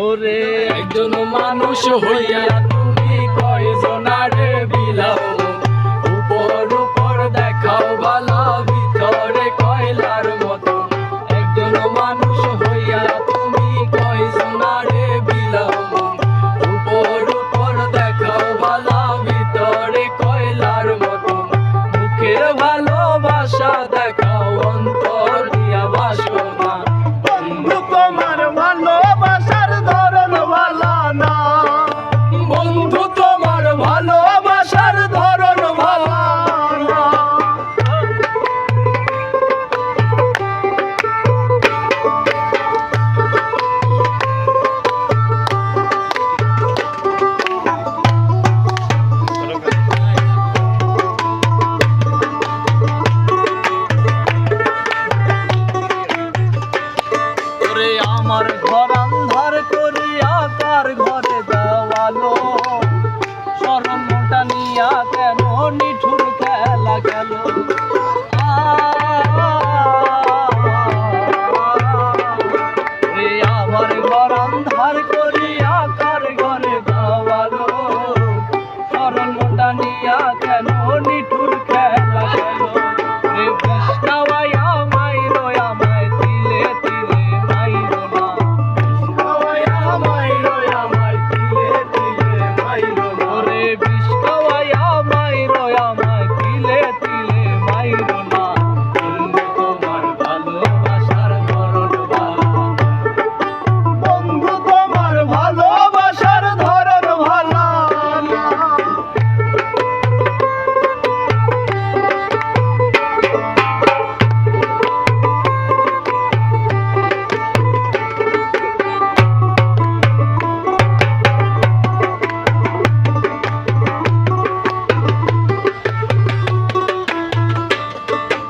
ওরে একজন মানুষ হইয়া তুমি কয়জনারে বিলাও, উপর উপর দেখাও ভালো ভিতরে কয়লার মতো। একজন মানুষ হইয়া তুমি কয়জনারে বিলাও, উপর উপর দেখাও ভালো ভিতরে কয়লার মতো। মুখের ভালোবাসা দেখাও অন্তর দিয়া বাসনা, বন্ধু তোমার ভালোবাসার ধরন ভালো না, বন্ধু তোমার ভালোবাসার ধরন ভালো না। ওরে আমার ঘর আন্ধার করিয়া কার ঘরে দেওয়ালো, শরমটা নিয়া কেন নিঠুর খেলা গেল। আমার ঘর আন্ধার করিয়া কার ঘরে দেওয়ালো, শরমটা নিয়া কেন নিঠুর খেলা গেল। কৃষ্ণাবাইয়া মাইরো আমায় তিলে তিলে মাইরো না, কৃষ্ণাবাইয়া মাইরো আমায় তিলে তিলে মাইরো না। ওরে কৃষ্ণাবাইয়া মাইরো আমায় তিলে তিলে মাইরো না। বন্ধু তোমার ভালোবাসার ধরন ভালো, বন্ধু তোমার ভালোবাসার ধরন ভালো না।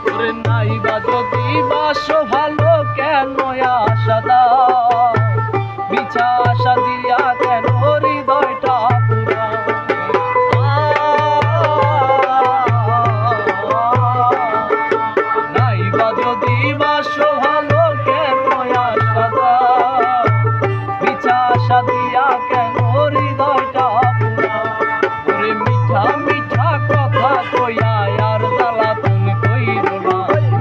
ওরে নাই বা যদি বাসো ভালো কেন আশা দাও, মিছা আশা দিয়া কেন হৃদয়টা পুরা। নাই বা যদি বাসো ভালো কেন আশা দাও, মিছা আশা দিয়া কেন হৃদয়টা পুরা। ওরে মিঠা মিঠা কথা কইয়া আর জ্বালাতন কইরো না,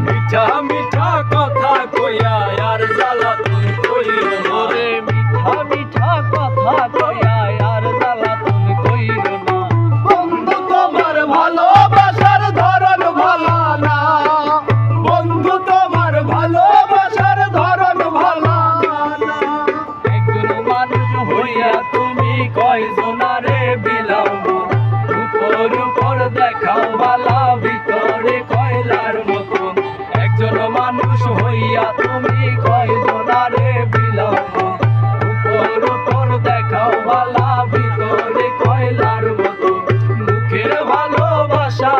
মিঠা মিঠা কথা কইয়া আর জ্বালাতন কইরো না। ওরে মিঠা মিঠা কথা কইয়া আর জ্বালাতন কইরো না। বন্ধু তোমার ভালোবাসার ধরন ভালো না, বন্ধু তোমার ভালোবাসার ধরন ভালো না। একজন মানুষ হইয়া তুমি কয়জনারে বিলাও, উপর উপর দেখাও বালা ভিতরে কয়লার মতন। একজন মানুষ হইয়া তুমি কয়জনারে বিলাও, উপর উপর দেখাও বালা ভিতরে কয়লার মতন। মুখের ভালোবাসা